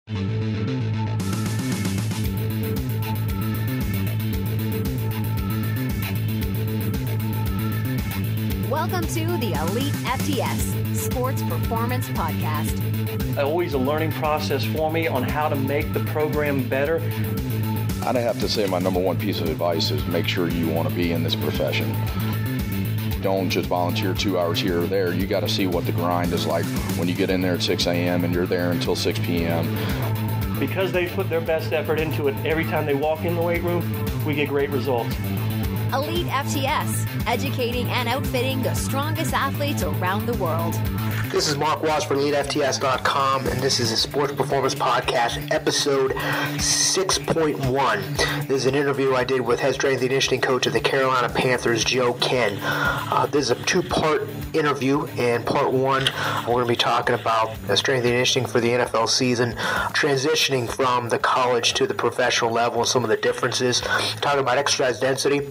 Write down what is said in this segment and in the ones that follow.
Welcome to the Elite FTS Sports Performance Podcast. Always a learning process for me on how to make the program better. I'd have to say my number one piece of advice is make sure you want to be in this profession. Don't just volunteer 2 hours here or there. You got to see what the grind is like when you get in there at 6 a.m. and you're there until 6 p.m. Because they put their best effort into it every time they walk in the weight room, we get great results. Elite FTS, educating and outfitting the strongest athletes around the world. This is Mark Watts for EliteFTS.com, and this is a Sports Performance Podcast, episode 6.1. This is an interview I did with head strength and conditioning coach of the Carolina Panthers, Joe Kenn. This is a two-part interview, and part one, we're going to be talking about strength and conditioning for the NFL season, transitioning from the college to the professional level and some of the differences, talking about exercise density,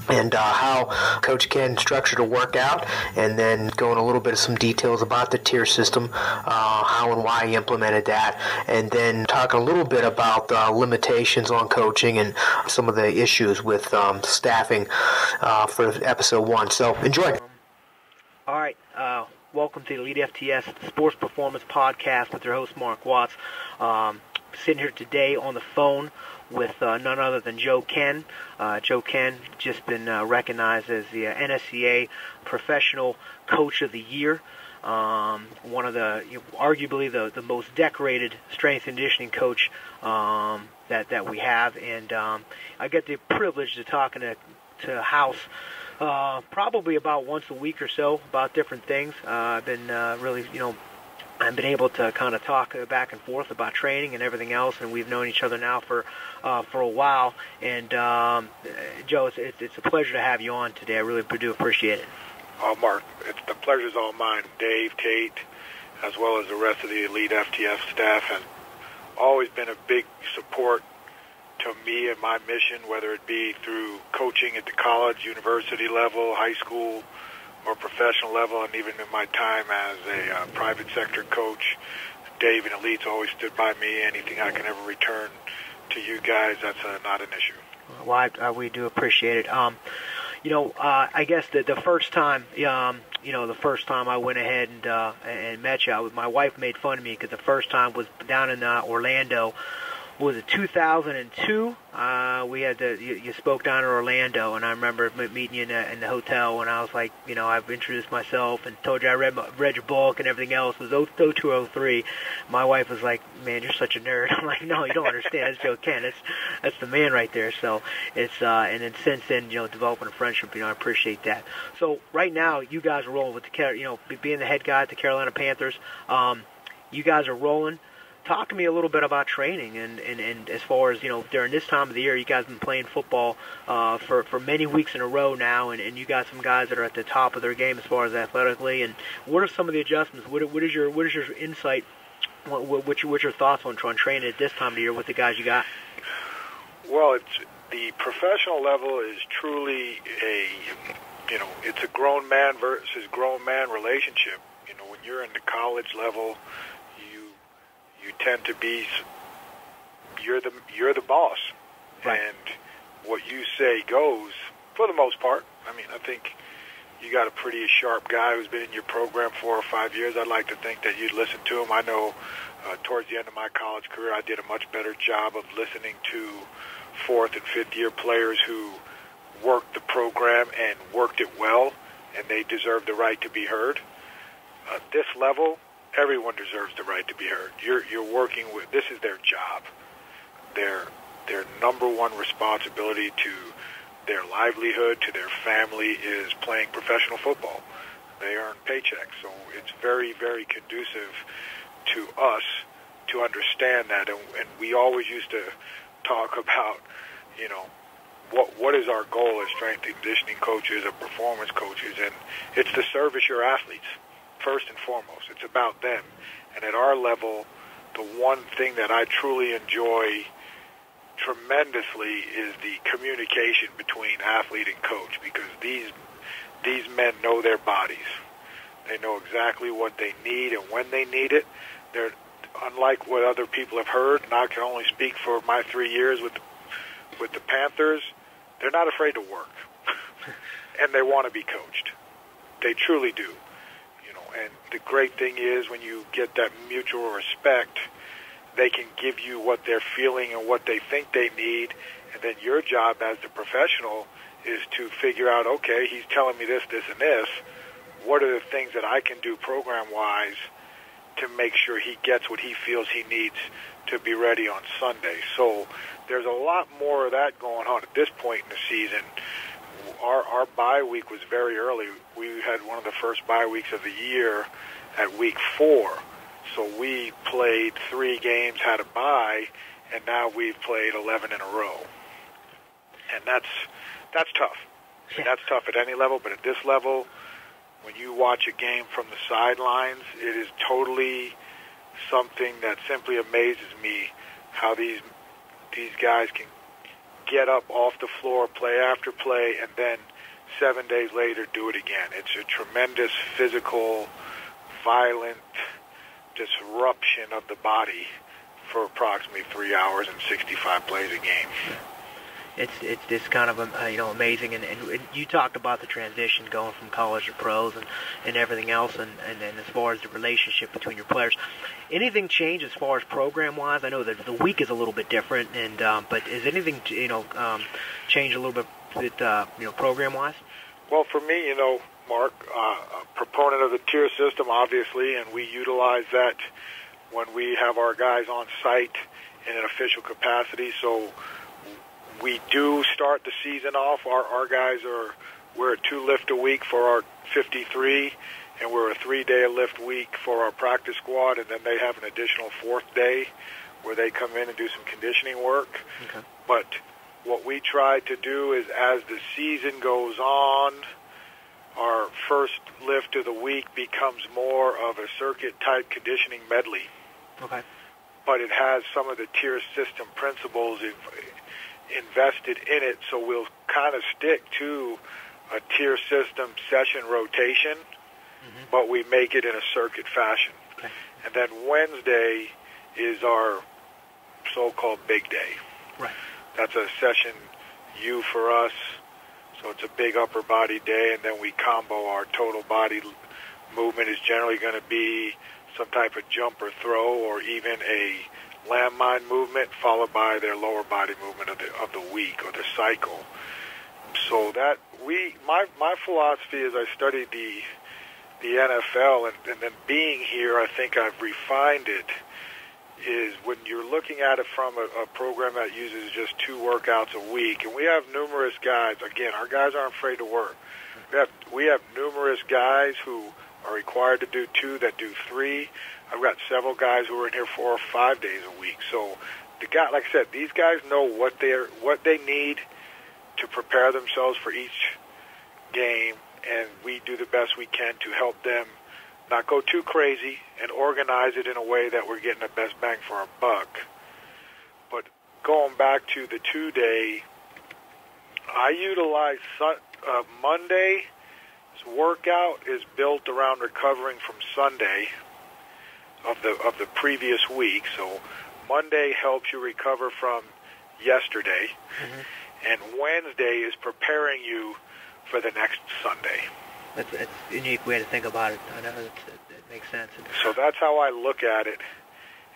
and how Coach Kenn structured a workout, and then going a little bit of some details about the tier system, how and why he implemented that, and then talking a little bit about limitations on coaching and some of the issues with staffing for episode one. So enjoy. All right. Welcome to the Elite FTS Sports Performance Podcast with your host, Mark Watts. Sitting here today on the phone with none other than Joe Kenn. Joe Kenn just been recognized as the NSCA Professional Coach of the Year. One of the, arguably the most decorated strength and conditioning coach that we have. And I get the privilege of talking to House probably about once a week or so about different things. I've been really, I've been able to kind of talk back and forth about training and everything else, and we've known each other now for a while. And Joe, it's a pleasure to have you on today. I really do appreciate it. Oh, Mark, the pleasure's all mine. Dave, Tate, as well as the rest of the Elite FTF staff, and always been a big support to me and my mission, whether it be through coaching at the college, university level, high school, or professional level, and even in my time as a private sector coach. Dave and Elite's always stood by me. Anything I can ever return to you guys, that's not an issue. Well, we do appreciate it. I guess the first time, the first time I went ahead and met you, my wife made fun of me because the first time was down in Orlando. Was it 2002? We had you spoke down in Orlando, and I remember meeting you in the hotel, and I was like, I've introduced myself and told you I read your book and everything else. It was 0203. My wife was like, man, you're such a nerd. I'm like, no, you don't understand. It's Joe Kenn. That's the man right there. So it's and then since then, developing a friendship. I appreciate that. So right now, you guys are rolling with being the head guy at the Carolina Panthers. You guys are rolling. Talk to me a little bit about training and as far as, during this time of the year, you guys have been playing football for many weeks in a row now, and you got some guys that are at the top of their game as far as athletically. And what are some of the adjustments? What is your insight? What's your thoughts on training at this time of the year with the guys you got? Well, the professional level is truly it's a grown man versus grown man relationship. When you're in the college level, you tend to be, you're the boss, right. And what you say goes for the most part. I think you got a pretty sharp guy who's been in your program 4 or 5 years. I'd like to think that you'd listen to him. I know towards the end of my college career, I did a much better job of listening to 4th and 5th year players who worked the program and worked it well, and they deserve the right to be heard. This level, everyone deserves the right to be heard. You're working with, this is their job. Their number one responsibility to their livelihood, to their family, is playing professional football. They earn paychecks, so it's very, very conducive to us to understand that. And we always used to talk about, what is our goal as strength and conditioning coaches or performance coaches, and it's to service your athletes. First and foremost, it's about them. And at our level, the one thing that I truly enjoy tremendously is the communication between athlete and coach, because these men know their bodies. They know exactly what they need and when they need it. They're unlike what other people have heard, and I can only speak for my 3 years with the Panthers, they're not afraid to work, and they want to be coached. They truly do. And the great thing is when you get that mutual respect, they can give you what they're feeling and what they think they need, and then your job as the professional is to figure out, okay, he's telling me this, this, and this. What are the things that I can do program-wise to make sure he gets what he feels he needs to be ready on Sunday? So there's a lot more of that going on at this point in the season. Our bye week was very early. We had one of the first bye weeks of the year at week 4. So we played 3 games, had a bye, and now we've played 11 in a row. And that's tough. I mean, that's tough at any level, but at this level, when you watch a game from the sidelines, it is totally something that simply amazes me how these guys can get up off the floor, play after play, and then 7 days later do it again. It's a tremendous physical, violent disruption of the body for approximately 3 hours and 65 plays a game. It's kind of amazing, and you talked about the transition going from college to pros and everything else, and as far as the relationship between your players, anything change as far as program wise? I know that the week is a little bit different, and but is anything change a little bit with program wise? Well, for me, Mark, a proponent of the tier system, obviously, and we utilize that when we have our guys on site in an official capacity. So we do start the season off. Our guys we're at 2 lift a week for our 53, and we're a 3-day lift week for our practice squad, and then they have an additional 4th day where they come in and do some conditioning work. Okay. But what we try to do is, as the season goes on, our first lift of the week becomes more of a circuit-type conditioning medley. Okay. But it has some of the tier system principles invested in it, so we'll kind of stick to a tier system session rotation, but we make it in a circuit fashion. Okay. And then Wednesday is our so-called big day. Right. That's a session U for us, so it's a big upper body day, and then we combo our total body movement is generally going to be some type of jump or throw, or even a landmine movement, followed by their lower body movement of the week or the cycle. So that my philosophy as I studied the NFL and then being here, I think I've refined it, is when you're looking at it from a program that uses just 2 workouts a week, and we have numerous guys. Again, our guys aren't afraid to work. We have numerous guys who are required to do 2 that do 3. I've got several guys who are in here 4 or 5 days a week. So the guy, like I said, these guys know what they need to prepare themselves for each game, and we do the best we can to help them not go too crazy and organize it in a way that we're getting the best bang for our buck. But going back to the 2-day, I utilize Monday's workout is built around recovering from Sunday of the previous week. So Monday helps you recover from yesterday, and Wednesday is preparing you for the next Sunday. That's a unique way to think about it. I know it makes sense. So that's how I look at it.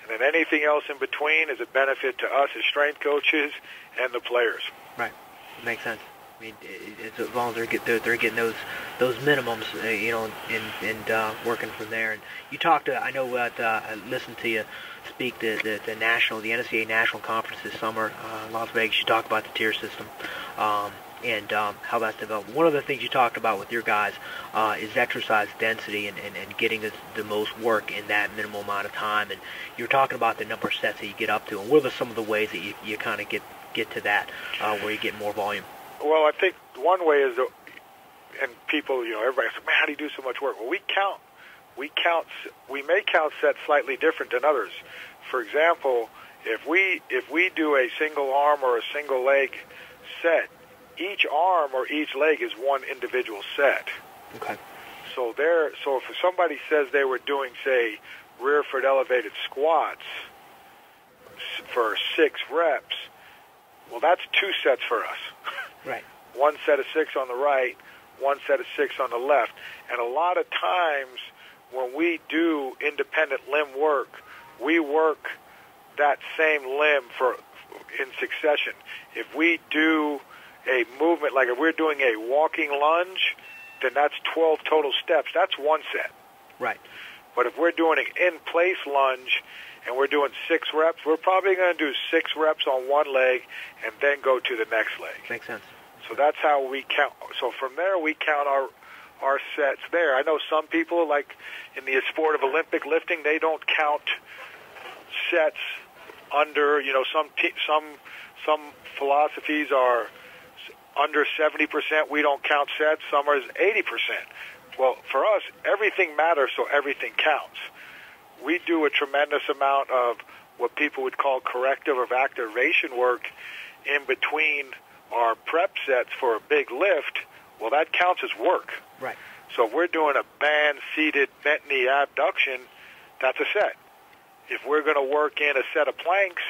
And then anything else in between is a benefit to us as strength coaches and the players. Right. It makes sense. I mean, as long as they're getting those minimums, and working from there. And you talked. I know I listened to you speak the NSCA National Conference this summer in Las Vegas. You talked about the tier system and how that's developed. One of the things you talked about with your guys is exercise density and getting the most work in that minimal amount of time. And you're talking about the number of sets that you get up to. And what are some of the ways that you kind of get to that where you get more volume? Well, I think one way is, and people, everybody says, man, how do you do so much work? Well, we may count sets slightly different than others. For example, if we do a single arm or a single leg set, each arm or each leg is one individual set. Okay. So if somebody says they were doing, say, rear foot elevated squats for 6 reps, well, that's 2 sets for us. Right. 1 set of 6 on the right, 1 set of 6 on the left. And a lot of times when we do independent limb work, we work that same limb in succession. If we do a movement, like if we're doing a walking lunge, then that's 12 total steps. That's 1 set. Right. But if we're doing an in-place lunge and we're doing 6 reps, we're probably going to do 6 reps on one leg and then go to the next leg. Makes sense. So that's how we count. So from there, we count our sets there. I know some people, like in the sport of Olympic lifting, they don't count sets under, some philosophies are under 70%. We don't count sets. Some are 80%. Well, for us, everything matters, so everything counts. We do a tremendous amount of what people would call corrective or activation work in between our prep sets for a big lift. Well, that counts as work. Right. So if we're doing a band-seated bent knee abduction, that's a set. If we're going to work in a set of planks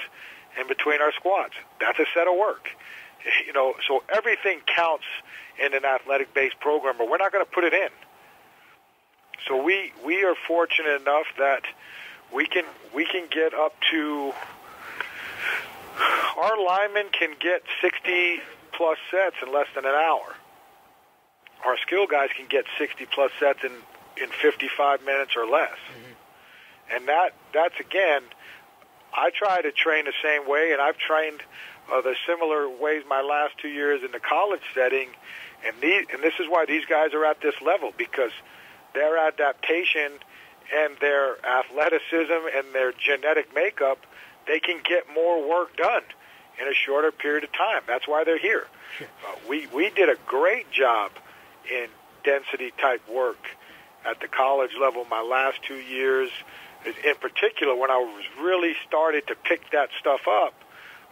in between our squats, that's a set of work. So everything counts in an athletic-based program, but we're not going to put it in. So we are fortunate enough that we can get up to, our linemen can get 60-plus sets in less than an hour. Our skill guys can get 60-plus sets in 55 minutes or less. Mm-hmm. And that's, again, I try to train the same way, and I've trained the similar ways my last 2 years in the college setting, and this is why these guys are at this level, because their adaptation and their athleticism and their genetic makeup, they can get more work done in a shorter period of time. That's why they're here. We did a great job in density-type work at the college level my last 2 years, in particular when I was really started to pick that stuff up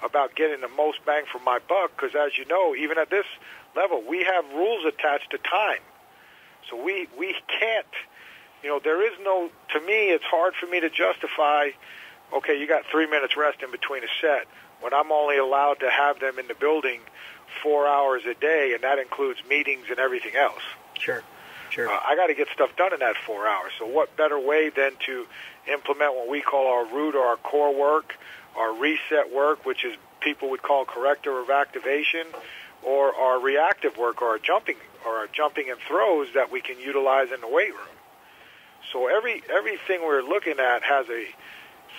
about getting the most bang for my buck, because as you know, even at this level, we have rules attached to time. So we can't, there is no, to me, it's hard for me to justify, okay, you got 3 minutes rest in between a set, when I'm only allowed to have them in the building 4 hours a day, and that includes meetings and everything else. Sure. I got to get stuff done in that 4 hours. So what better way than to implement what we call our root or our core work, our reset work, which is people would call corrective or activation, or our reactive work, or our jumping and throws that we can utilize in the weight room. So everything we're looking at has a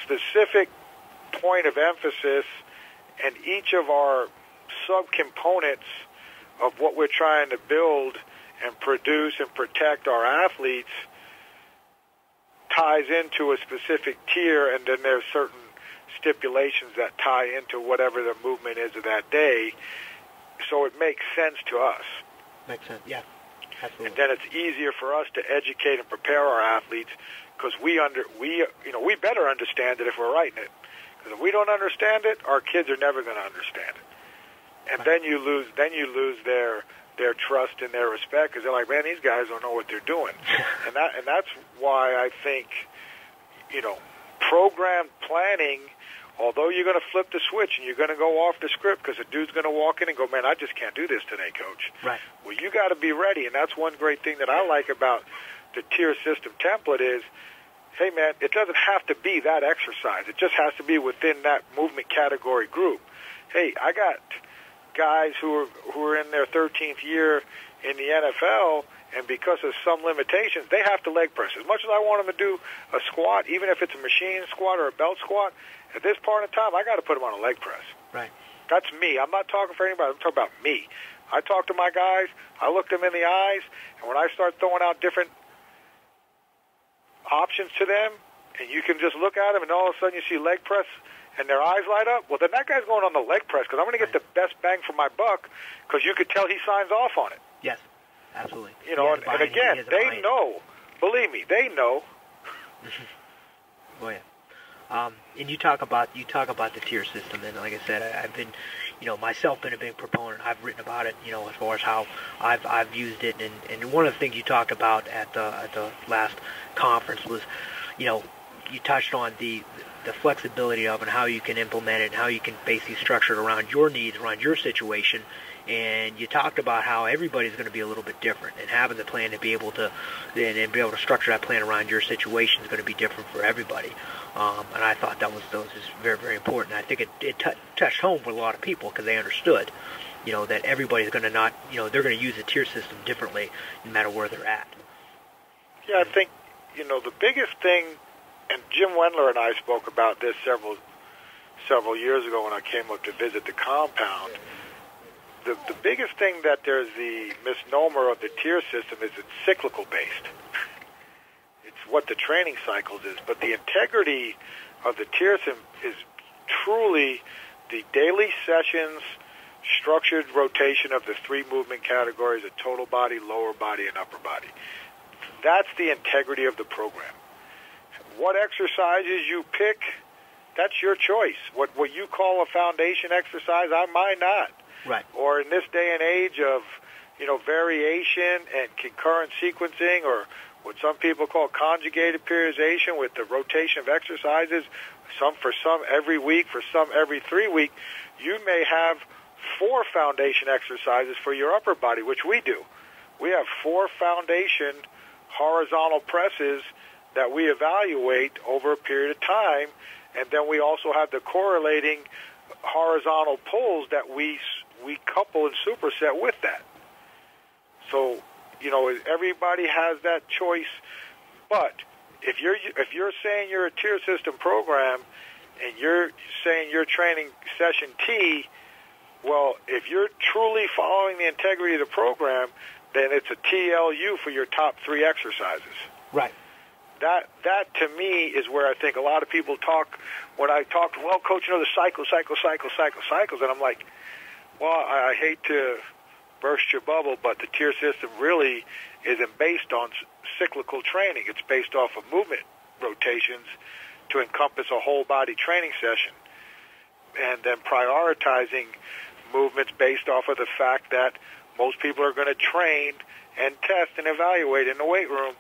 specific point of emphasis, and each of our subcomponents of what we're trying to build and produce and protect our athletes ties into a specific tier, and then there's certain stipulations that tie into whatever the movement is of that day, so it makes sense to us. Makes sense, yeah. Absolutely. And then it's easier for us to educate and prepare our athletes, because we better understand it if we're writing it. Because if we don't understand it, our kids are never going to understand it. And then you lose their trust and their respect, because they're like, man, these guys don't know what they're doing. and that's why I think, program planning, although you're going to flip the switch and you're going to go off the script because a dude's going to walk in and go, man, I just can't do this today, coach. Right. Well, you got to be ready, and that's one great thing that I like about the tier system template is, hey, man, it doesn't have to be that exercise. It just has to be within that movement category group. Hey, I got guys who are in their 13th year in the NFL, and because of some limitations, they have to leg press. As much as I want them to do a squat, even if it's a machine squat or a belt squat, at this part in time, I got to put them on a leg press. Right. That's me. I'm not talking for anybody. I'm talking about me. I talk to my guys. I look them in the eyes, and when I start throwing out different options to them, and you can just look at them, and all of a sudden you see leg press, and their eyes light up, well, then that guy's going on the leg press, because I'm going to get the best bang for my buck, because you could tell he signs off on it. Yes, absolutely. And again, they know. Believe me, they know. Oh, yeah. And you talk about the tier system, and like I said, I've been, myself been a big proponent. I've written about it, as far as how I've used it, and one of the things you talked about at the last conference was, you touched on the flexibility of and how you can implement it and how you can basically structure it around your needs, around your situation. And you talked about how everybody's going to be a little bit different, and having the plan to be able to and be able to structure that plan around your situation is going to be different for everybody. And I thought that was very, very important. I think it touched home with a lot of people because they understood, that everybody's going to they're going to use the tier system differently no matter where they're at. Yeah, I think, the biggest thing, and Jim Wendler and I spoke about this several years ago when I came up to visit the compound. The biggest thing that there's the misnomer of the tier system is it's cyclical based. It's what the training cycles is. But the integrity of the tier system is truly the daily sessions, structured rotation of the 3 movement categories of total body, lower body, and upper body. That's the integrity of the program. What exercises you pick, that's your choice. What you call a foundation exercise, I might not. Right. Or in this day and age of, variation and concurrent sequencing, or what some people call conjugated periodization with the rotation of exercises, some every week, for some every 3 weeks, you may have 4 foundation exercises for your upper body, which we do. We have 4 foundation horizontal presses that we evaluate over a period of time, and then we also have the correlating horizontal pulls that we couple and superset with that. So, everybody has that choice. But if you're saying you're a tier system program and you're saying you're training session T, well, if you're truly following the integrity of the program, then it's a TLU for your top 3 exercises. Right. That to me is where I think a lot of people talk. When I talk, well, coach, the cycles, and I'm like, well, I hate to burst your bubble, but the tier system really isn't based on cyclical training. It's based off of movement rotations to encompass a whole body training session, and then prioritizing movements based off of the fact that most people are going to train and test and evaluate in the weight room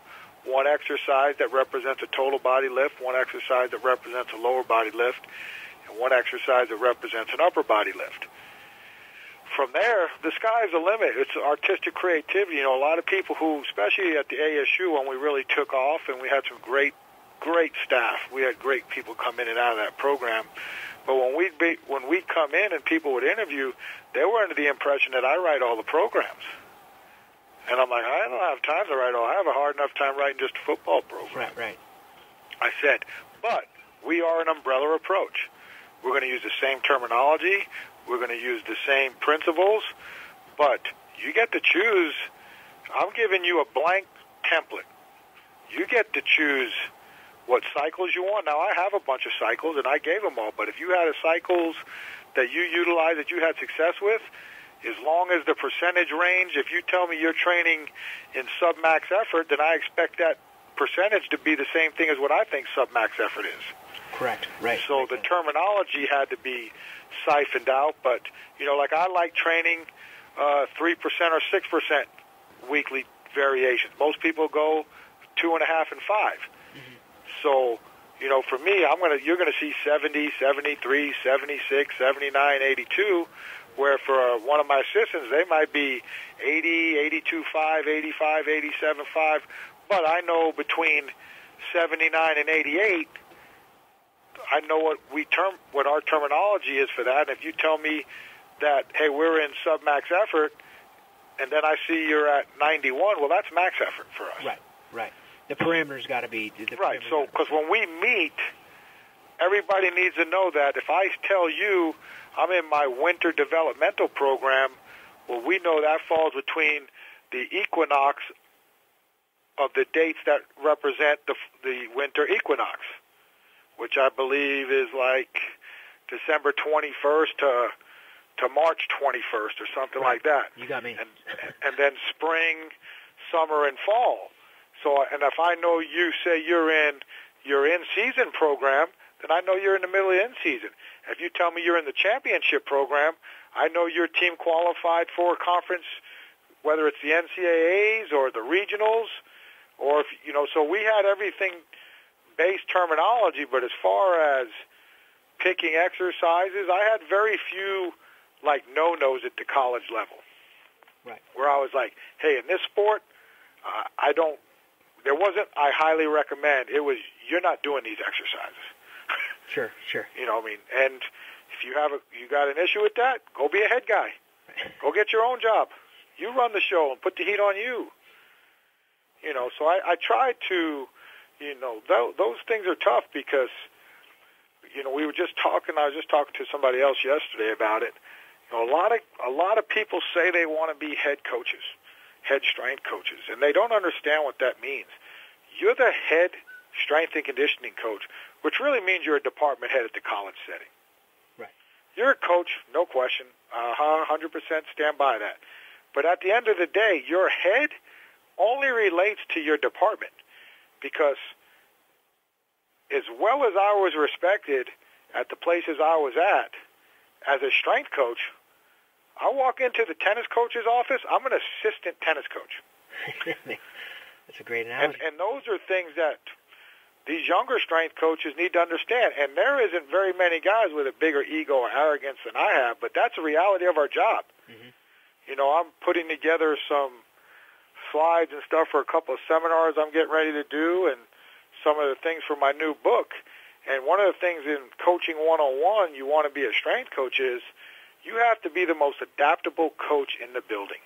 one exercise that represents a total body lift, one exercise that represents a lower body lift, and one exercise that represents an upper body lift. From there, the sky's the limit. It's artistic creativity. A lot of people who, especially at the ASU when we really took off, and we had some great staff. We had great people come in and out of that program. But when we come in and people would interview, they were under the impression that I write all the programs. And I'm like, I don't have time to write all. I have a hard enough time writing just a football program. Right. I said, but we are an umbrella approach. We're going to use the same terminology. We're going to use the same principles. But you get to choose. I'm giving you a blank template. You get to choose what cycles you want. Now, I have a bunch of cycles, and I gave them all. But if you had cycles that you utilize, that you had success with, as long as the percentage range, if you tell me you're training in sub-max effort, then I expect that percentage to be the same thing as what I think sub-max effort is. Correct, right. So the terminology had to be siphoned out. But, like I like training 3% or 6% weekly variations. Most people go 2.5 and 5. Mm-hmm. So, for me, you're going to see 70, 73, 76, 79, 82, where for one of my assistants, they might be 80, 82.5, 85, 87.5. But I know between 79 and 88, I know what our terminology is for that. And if you tell me that, hey, we're in sub-max effort, and then I see you're at 91, well, that's max effort for us. Right. The parameters got to be... Right, so because when we meet, everybody needs to know that if I tell you I'm in my winter developmental program, well, we know that falls between the equinox of the dates that represent the winter equinox, which I believe is like December 21st to March 21st or something like that. You got me. And then spring, summer, and fall. So, and if I know you say you're in your in-season program, then I know you're in the middle of in-season. If you tell me you're in the championship program, I know your team qualified for a conference, whether it's the NCAAs or the regionals, or if so we had everything base terminology, but as far as picking exercises, I had very few like no-nos at the college level. Right. Where I was like, hey, in this sport, there wasn't I highly recommend. It was, you're not doing these exercises. Sure. You know what I mean? And if you got an issue with that, go be a head guy. Go get your own job. You run the show and put the heat on you. You know, so I try to, you know, those things are tough because, you know, I was just talking to somebody else yesterday about it. You know, a lot of people say they want to be head coaches, head strength coaches, and they don't understand what that means. You're the head strength and conditioning coach, which really means you're a department head at the college setting. Right. You're a coach, no question, 100% stand by that. But at the end of the day, your head only relates to your department because as well as I was respected at the places I was at as a strength coach, I walk into the tennis coach's office, I'm an assistant tennis coach. That's a great analogy. And those are things that these younger strength coaches need to understand. And there isn't very many guys with a bigger ego or arrogance than I have, but that's the reality of our job. Mm-hmm. You know, I'm putting together some slides and stuff for a couple of seminars I'm getting ready to do and some of the things for my new book. And one of the things in Coaching 101 you want to be a strength coach is you have to be the most adaptable coach in the building.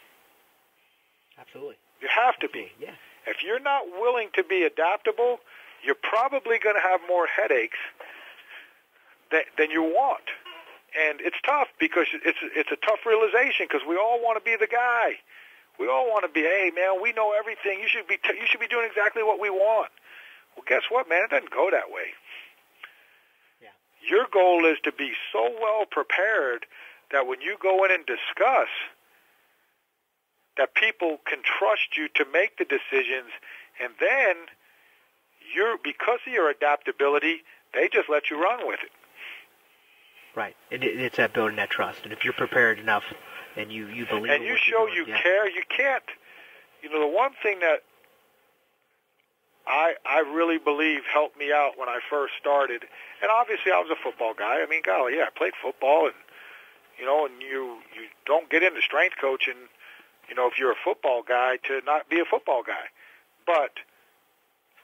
Absolutely. You have to be. Yeah. If you're not willing to be adaptable, you're probably going to have more headaches than you want. And it's tough because it's a tough realization because we all want to be the guy. We all want to be, hey, man, we know everything. You should be doing exactly what we want. Well, guess what, man? It doesn't go that way. Yeah. Your goal is to be so well prepared that when you go in and discuss, that people can trust you to make the decisions, and then because of your adaptability, they just let you run with it. Right. It's that building that trust. And if you're prepared enough and you believe and you show you care, you can't. You know, the one thing that I really believe helped me out when I first started, and obviously I was a football guy. I mean, golly, yeah, I played football, and you know, and you don't get into strength coaching, you know, if you're a football guy to not be a football guy. But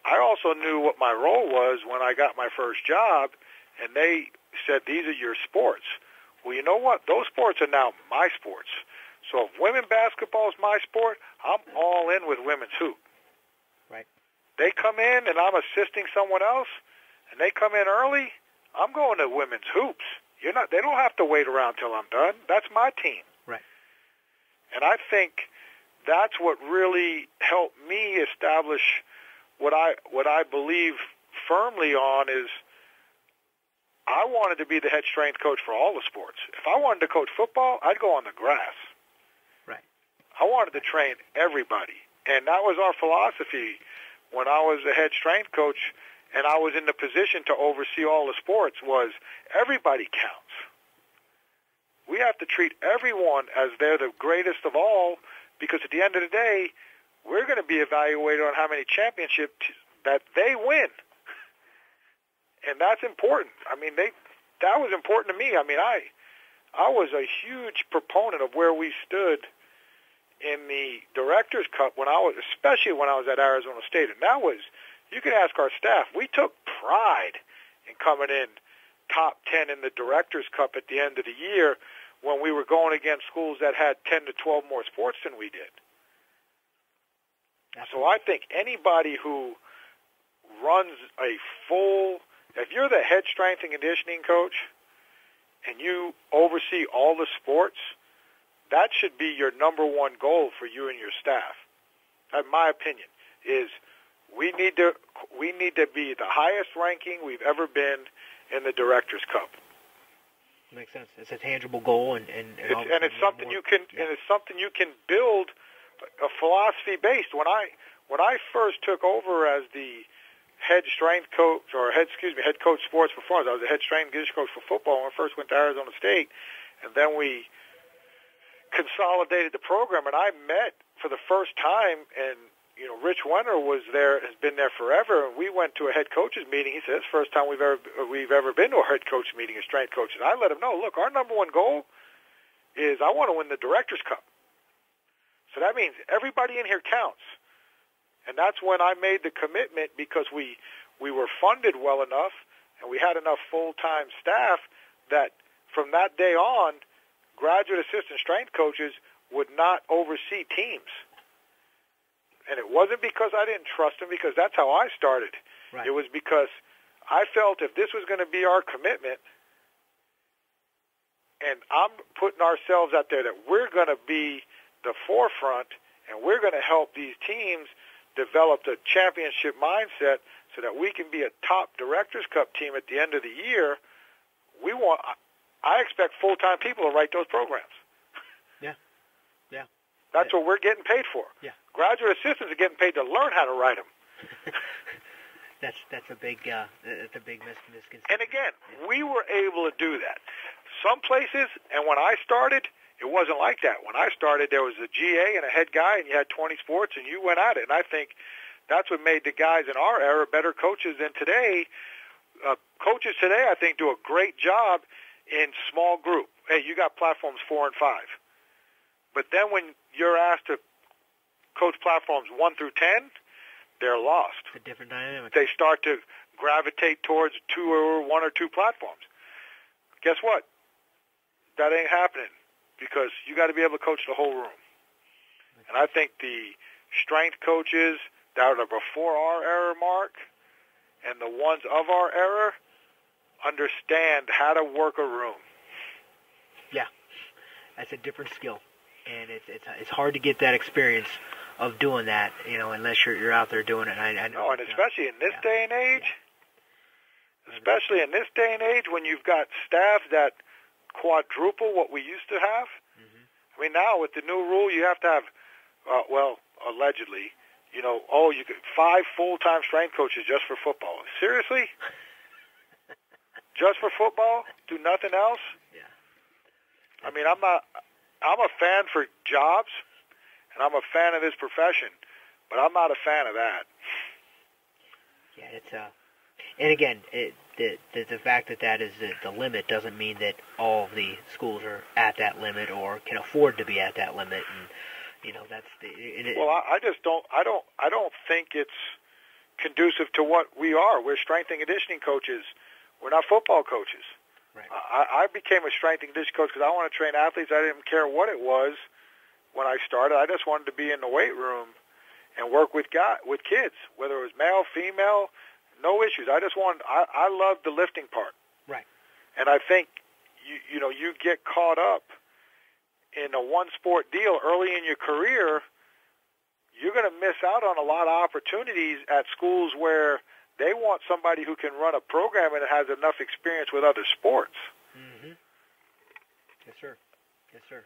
I also knew what my role was when I got my first job, and they said, these are your sports. Well, you know what? Those sports are now my sports. So if women basketball is my sport, I'm all in with women's hoop. Right. They come in, and I'm assisting someone else, and they come in early, I'm going to women's hoops. They don't have to wait around till I'm done. That's my team. Right. And I think that's what really helped me establish what I believe firmly on is I wanted to be the head strength coach for all the sports. If I wanted to coach football, I'd go on the grass. Right. I wanted to train everybody. And that was our philosophy when I was the head strength coach and I was in the position to oversee all the sports was everybody counts. We have to treat everyone as they're the greatest of all because at the end of the day, we're going to be evaluated on how many championships that they win. And that's important. I mean, that was important to me. I mean, I was a huge proponent of where we stood in the Directors' Cup especially when I was at Arizona State. And that was, you can ask our staff, we took pride in coming in top 10 in the Directors' Cup at the end of the year when we were going against schools that had 10 to 12 more sports than we did. So I think anybody who runs if you're the head strength and conditioning coach and you oversee all the sports, that should be your number one goal for you and your staff. In my opinion, is we need to be the highest ranking we've ever been in the Directors' Cup. Makes sense. It's a tangible goal, and it's something you can build a philosophy based. When I first took over as the head strength coach head coach sports performance, I was the head strength and conditioning coach for football when I first went to Arizona State, and then we consolidated the program, and I met for the first time, and Rich Wenner was there, has been there forever, and we went to a head coaches meeting. He said, it's the first time we've ever been to a head coach meeting of strength coaches. I let him know, look, our number one goal is I want to win the Directors Cup. So that means everybody in here counts. And that's when I made the commitment, because we were funded well enough and we had enough full-time staff that from that day on, graduate assistant strength coaches would not oversee teams. And it wasn't because I didn't trust them, because that's how I started. Right. It was because I felt if this was going to be our commitment, and I'm putting ourselves out there that we're going to be the forefront and we're going to help these teams develop the championship mindset so that we can be a top Directors Cup team at the end of the year, I expect full-time people to write those programs. Yeah. That's what we're getting paid for. Yeah. Graduate assistants are getting paid to learn how to write them. That's a big misconception. And again, we were able to do that. Some places, and when I started, it wasn't like that. When I started, there was a GA and a head guy, and you had 20 sports, and you went at it. And I think that's what made the guys in our era better coaches than today. Coaches today, I think, do a great job in small group. Hey, you got platforms 4 and 5. But then when you're asked to coach platforms 1 through 10, they're lost. It's a different dynamic. They start to gravitate towards 1 or 2 platforms. Guess what? That ain't happening, because you got to be able to coach the whole room. And I think the strength coaches that are before our era mark and the ones of our era understand how to work a room. Yeah, that's a different skill, and it's hard to get that experience of doing that, unless you're out there doing it. I know. No, and especially in this day and age, when you've got staff that quadruple what we used to have. Mm-hmm. I mean, now with the new rule, you have to have, allegedly, you get 5 full-time strength coaches just for football. Seriously? Just for football? Do nothing else? Yeah. I mean, I'm a fan for jobs, and I'm a fan of this profession, but I'm not a fan of that. Yeah, it's and again, the fact that is the limit doesn't mean that all of the schools are at that limit or can afford to be at that limit, and that's the. Well, I just don't. I don't think it's conducive to what we are. We're strength and conditioning coaches. We're not football coaches. Right. I became a strength and conditioning coach because I want to train athletes. I didn't care what it was when I started. I just wanted to be in the weight room and work with kids, whether it was male, female, no issues. I loved the lifting part. Right. And I think you get caught up in a one-sport deal early in your career, you're going to miss out on a lot of opportunities at schools where they want somebody who can run a program and has enough experience with other sports. Mm-hmm. Yes, sir. Yes, sir.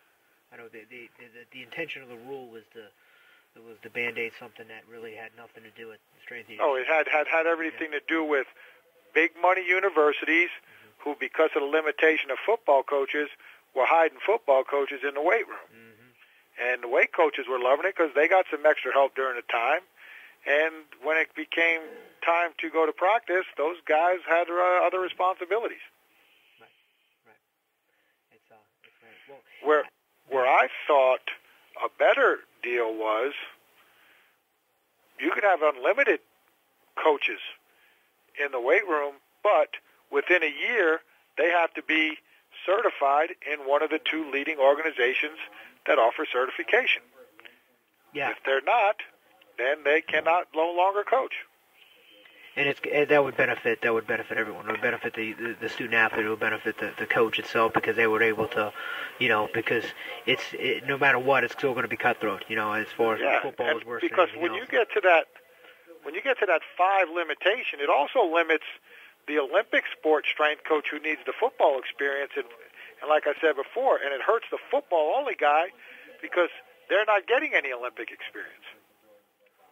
I know the intention of the rule was to Band-Aid something that really had nothing to do with strength and conditioning. Oh, it had everything to do with big money universities who, because of the limitation of football coaches, were hiding football coaches in the weight room. Mm-hmm. And the weight coaches were loving it because they got some extra help during the time. And when it became time to go to practice, those guys had other responsibilities. Right. It's right. Well, where I thought a better deal was you could have unlimited coaches in the weight room, but within a year they have to be certified in one of the 2 leading organizations that offer certification. Yeah. If they're not, then they cannot no longer coach. And that would benefit everyone. It would benefit the student athlete. It would benefit the coach itself, because they were able to, because no matter what, it's still going to be cutthroat. As far as football is worse. Because when you get to that 5 limitation, it also limits the Olympic sport strength coach who needs the football experience, and like I said before, and it hurts the football only guy because they're not getting any Olympic experience.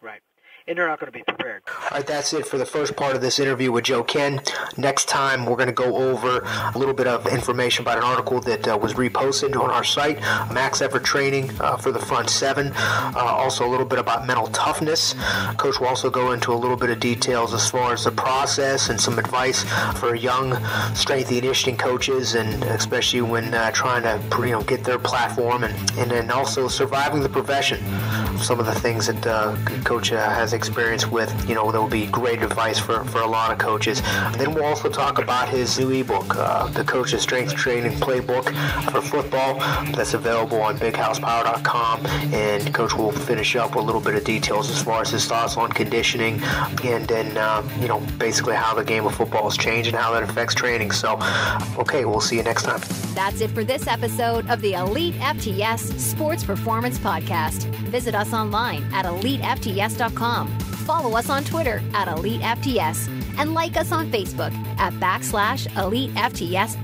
Right. and they're not going to be prepared. All right, that's it for the first part of this interview with Joe Kenn. Next time, we're going to go over a little bit of information about an article that was reposted on our site, max effort training for the front seven. Also, a little bit about mental toughness. Coach will also go into a little bit of details as far as the process and some advice for young strength and conditioning coaches, and especially when trying to get their platform, and then also surviving the profession. Some of the things that Coach has experience with, that will be great advice for a lot of coaches. And then we'll also talk about his new ebook, the Coach's Strength Training Playbook for Football, that's available on bighousepower.com. And Coach will finish up with a little bit of details as far as his thoughts on conditioning, and then basically how the game of football has changed and how that affects training. So, okay, we'll see you next time. That's it for this episode of the Elite FTS Sports Performance Podcast. Visit us online at elitefts.com. Follow us on Twitter at EliteFTS, and like us on Facebook at /EliteFTS.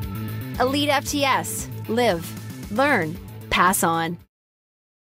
Elite FTS. Live, learn, pass on.